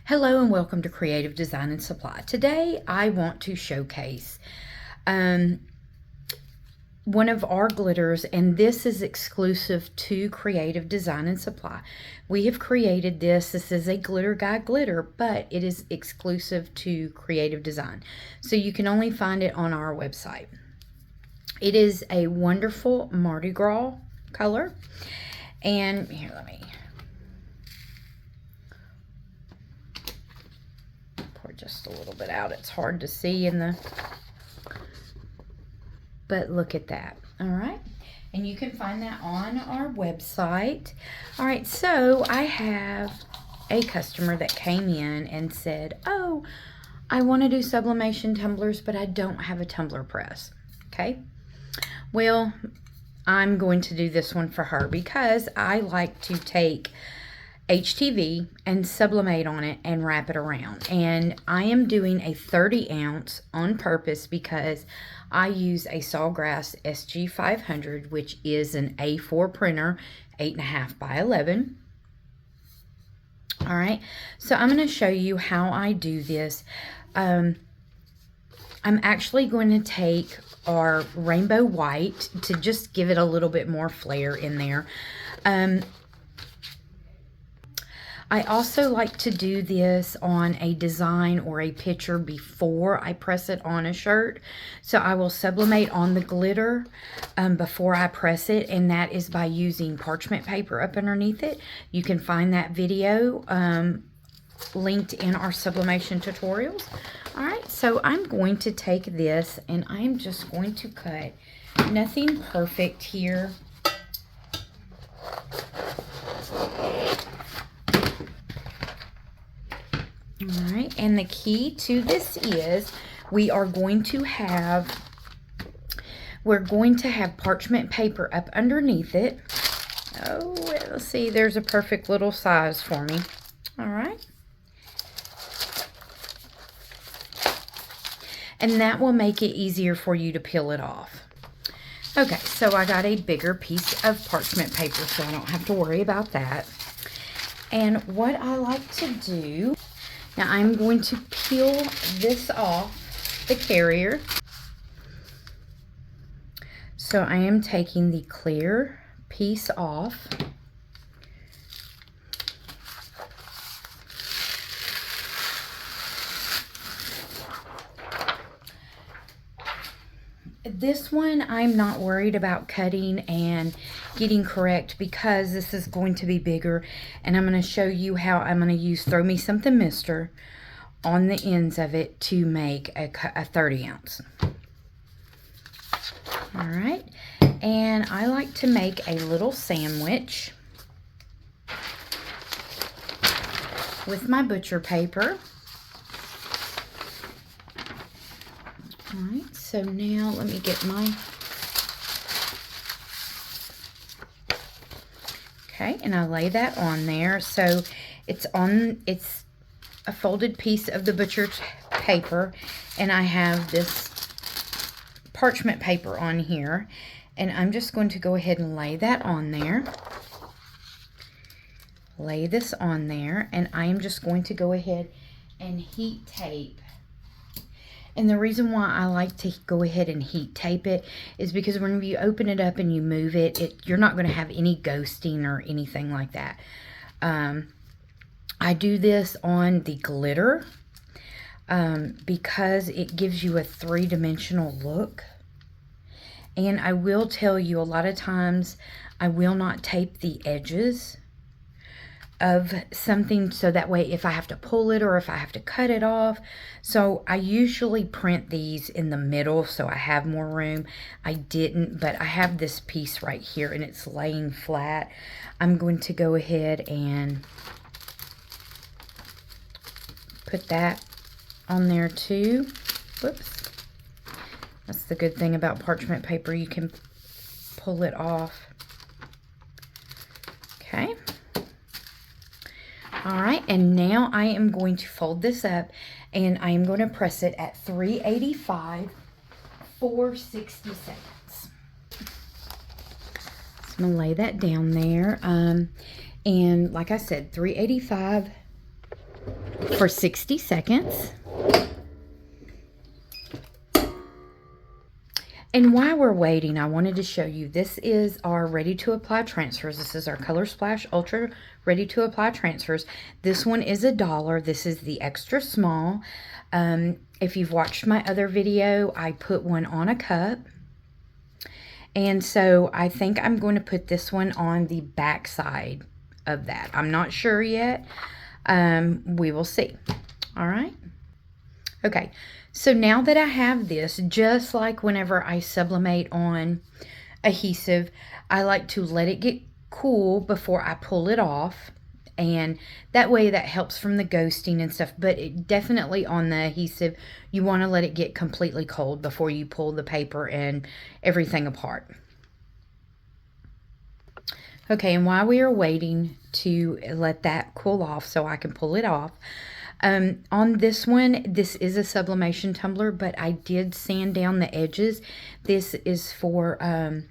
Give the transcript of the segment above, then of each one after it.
Hello and welcome to Creative Design and Supply. Today I want to showcase one of our glitters, and this is exclusive to Creative Design and Supply. We have created this. This is a glitter guy glitter, but it is exclusive to Creative Design. So you can only find it on our website. It is a wonderful Mardi Gras color. And here, let me pour just a little bit out. It's hard to see in the, but look at that. All right. And you can find that on our website. All right. So I have a customer that came in and said, oh, I want to do sublimation tumblers, but I don't have a tumbler press. Okay. Well, I'm going to do this one for her because I like to take HTV and sublimate on it and wrap it around. And I am doing a 30 ounce on purpose because I use a Sawgrass SG500, which is an A4 printer, 8.5 by 11. All right, so I'm going to show you how I do this. I'm actually going to take our rainbow white to just give it a little bit more flair in there. I also like to do this on a design or a picture before I press it on a shirt. So I will sublimate on the glitter before I press it, and that is by using parchment paper up underneath it. You can find that video linked in our sublimation tutorials. All right, so I'm going to take this and I'm just going to cut. Nothing perfect here. All right, and the key to this is we're going to have parchment paper up underneath it. Oh, let's see, there's a perfect little size for me. All right. And that will make it easier for you to peel it off. Okay, so I got a bigger piece of parchment paper so I don't have to worry about that. And what I like to do, now I'm going to peel this off the carrier. So I am taking the clear piece off. This one I'm not worried about cutting and getting correct because this is going to be bigger, and I'm going to show you how I'm going to use Throw Me Something Mister on the ends of it to make a 30 ounce. All right, and I like to make a little sandwich with my butcher paper. All right, so now let me get my, okay, and I lay that on there. So it's a folded piece of the butcher paper, and I have this parchment paper on here, and I'm just going to go ahead and lay that on there. Lay this on there, and I am just going to go ahead and heat tape. And the reason why I like to go ahead and heat tape it is because when you open it up and you move it, you're not going to have any ghosting or anything like that. I do this on the glitter because it gives you a three-dimensional look. And I will tell you, a lot of times I will not tape the edges of something, so that way if I have to pull it or if I have to cut it off. So I usually print these in the middle so I have more room. I didn't, but I have this piece right here and it's laying flat. I'm going to go ahead and put that on there too. Whoops. That's the good thing about parchment paper, you can pull it off. Okay. All right, and now I am going to fold this up and I am going to press it at 385 for 60 seconds. So I'm going to lay that down there. And like I said, 385 for 60 seconds. And while we're waiting, I wanted to show you, this is our ready to apply transfers. This is our Color Splash Ultra ready to apply transfers. This one is $1. This is the extra small. If you've watched my other video, I put one on a cup. And so I think I'm going to put this one on the back side of that. I'm not sure yet. We will see. All right. Okay. So now that I have this, just like whenever I sublimate on adhesive, I like to let it get cool before I pull it off. And that way that helps from the ghosting and stuff. But definitely on the adhesive, you want to let it get completely cold before you pull the paper and everything apart. Okay, and while we are waiting to let that cool off so I can pull it off, on this one, this is a sublimation tumbler, but I did sand down the edges. This is for, I'm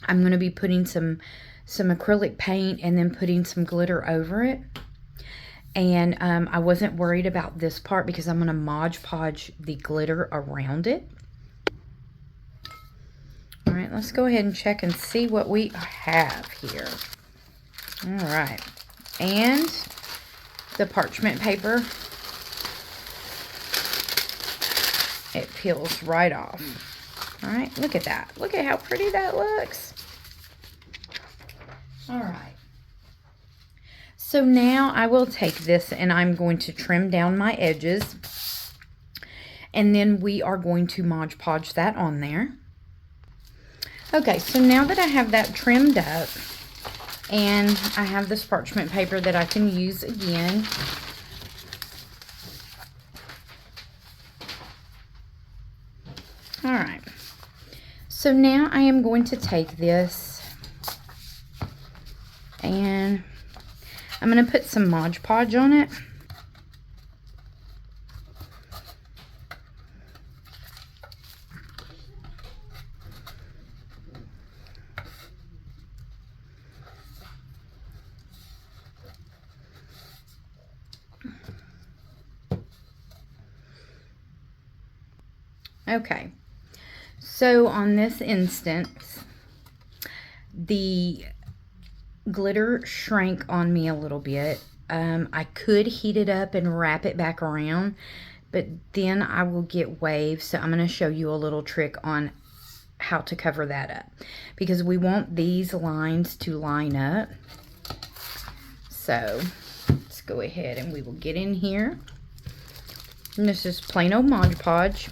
going to be putting some acrylic paint and then putting some glitter over it. And I wasn't worried about this part because I'm going to Mod Podge the glitter around it. All right, let's go ahead and check and see what we have here. All right, and the parchment paper, it peels right off. All right, look at that. Look at how pretty that looks. All right. So now I will take this and I'm going to trim down my edges. And then we are going to Mod Podge that on there. Okay, so now that I have that trimmed up, and I have this parchment paper that I can use again. All right. So now I am going to take this and I'm going to put some Mod Podge on it. Okay, so on this instance, the glitter shrank on me a little bit. I could heat it up and wrap it back around, but then I will get waves. So I'm going to show you a little trick on how to cover that up, because we want these lines to line up. So let's go ahead and we will get in here. And this is plain old Mod Podge.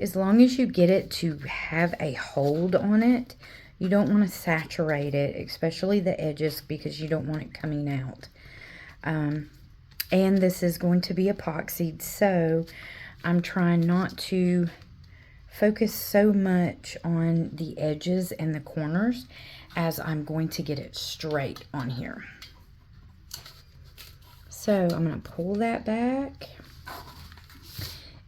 As long as you get it to have a hold on it, you don't want to saturate it, especially the edges, because you don't want it coming out. And this is going to be epoxied, so I'm trying not to focus so much on the edges and the corners as I'm going to get it straight on here. So I'm going to pull that back.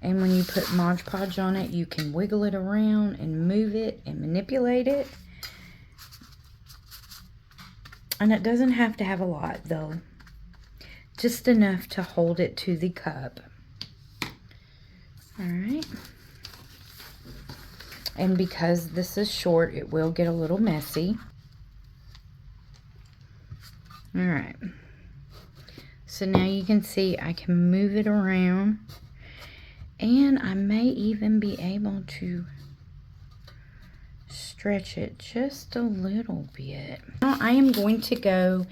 And when you put Mod Podge on it, you can wiggle it around and move it and manipulate it. And it doesn't have to have a lot, though. Just enough to hold it to the cup. All right. And because this is short, it will get a little messy. All right. So now you can see I can move it around. And I may even be able to stretch it just a little bit. Now I am going to go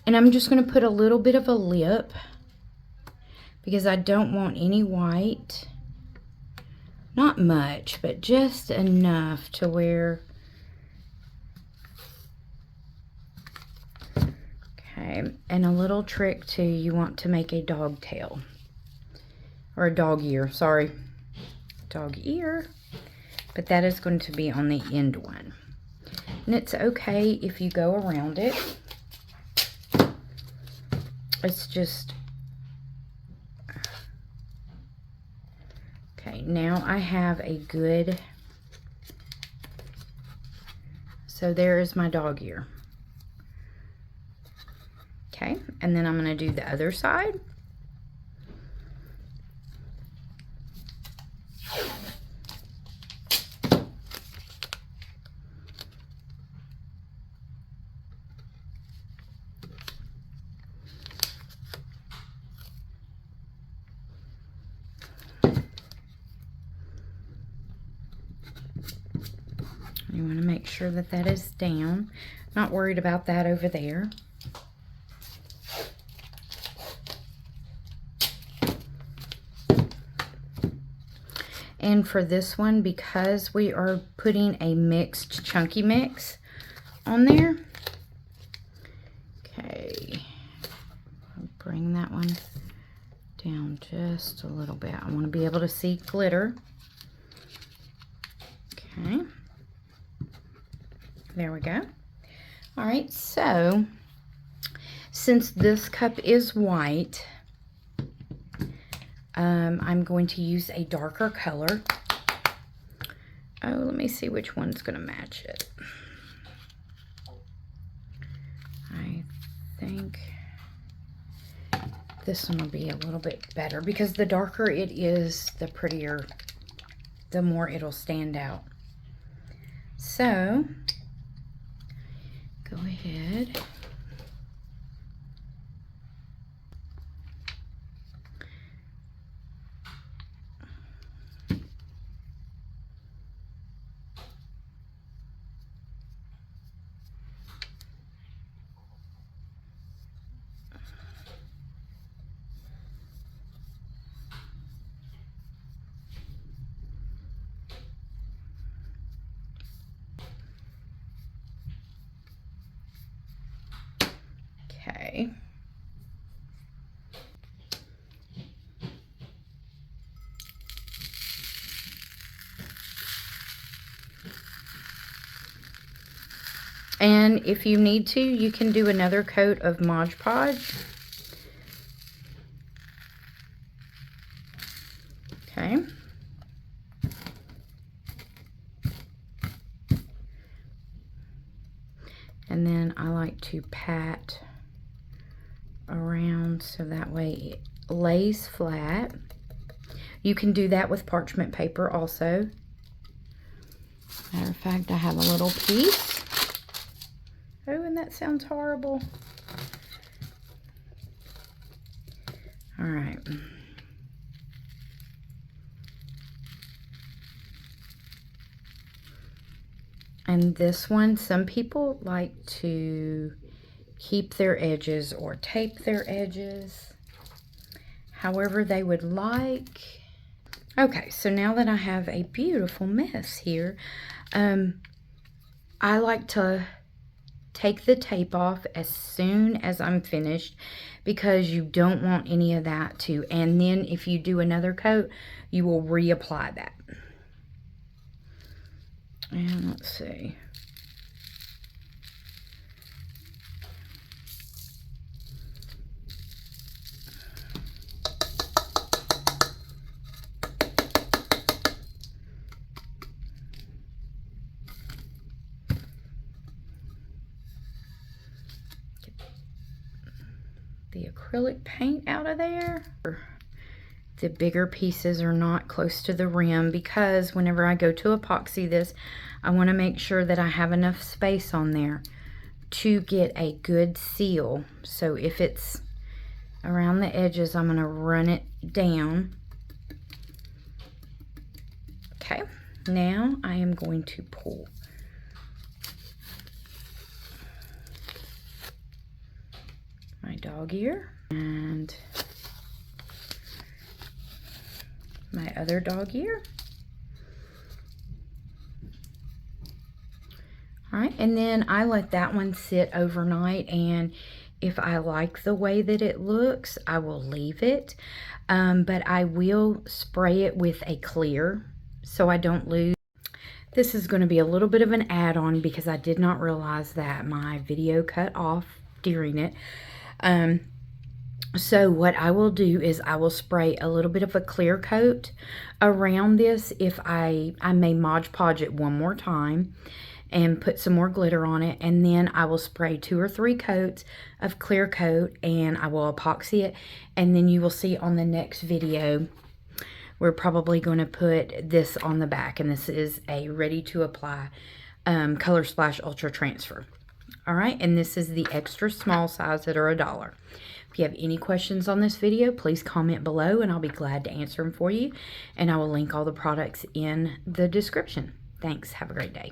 and I'm just going to put a little bit of a lip because I don't want any white. Not much, but just enough to where... Okay, and a little trick too, you want to make a dog tail. Or a dog ear, sorry. Dog ear. But that is going to be on the end one. And it's okay if you go around it. It's just... Okay, now I have a good... So there is my dog ear. Okay, and then I'm going to do the other side. You want to make sure that that is down. Not worried about that over there. And for this one, because we are putting a mixed chunky mix on there, okay, I'll bring that one down just a little bit. I want to be able to see glitter. Okay, there we go. All right, so since this cup is white, I'm going to use a darker color. Oh, let me see which one's going to match it. I think this one will be a little bit better because the darker it is, the prettier, the more it'll stand out. So, go ahead. Okay. And if you need to, you can do another coat of Mod Podge. Okay. And then I like to pat around so that way it lays flat. You can do that with parchment paper also. Matter of fact, I have a little piece. Oh, and that sounds horrible. All right. And this one, some people like to keep their edges or tape their edges, however they would like. Okay, so now that I have a beautiful mess here, I like to take the tape off as soon as I'm finished because you don't want any of that to, and then if you do another coat, you will reapply that. And let's see. Get the acrylic paint out of there. The bigger pieces are not close to the rim because whenever I go to epoxy this, I want to make sure that I have enough space on there to get a good seal. So if it's around the edges, I'm going to run it down. Okay, now I am going to pull my dog ear and my other dog ear. All right, and then I let that one sit overnight, and if I like the way that it looks, I will leave it, but I will spray it with a clear so I don't lose. This is going to be a little bit of an add-on because I did not realize that my video cut off during it. So what I will do is I will spray a little bit of a clear coat around this. If I may Mod Podge it one more time and put some more glitter on it, and then I will spray 2 or 3 coats of clear coat, and I will epoxy it, and then you will see on the next video we're probably going to put this on the back, and this is a ready to apply Color Splash Ultra Transfer. All right, and this is the extra small size that are $1. If you have any questions on this video, please comment below and I'll be glad to answer them for you, and I will link all the products in the description. Thanks. Have a great day.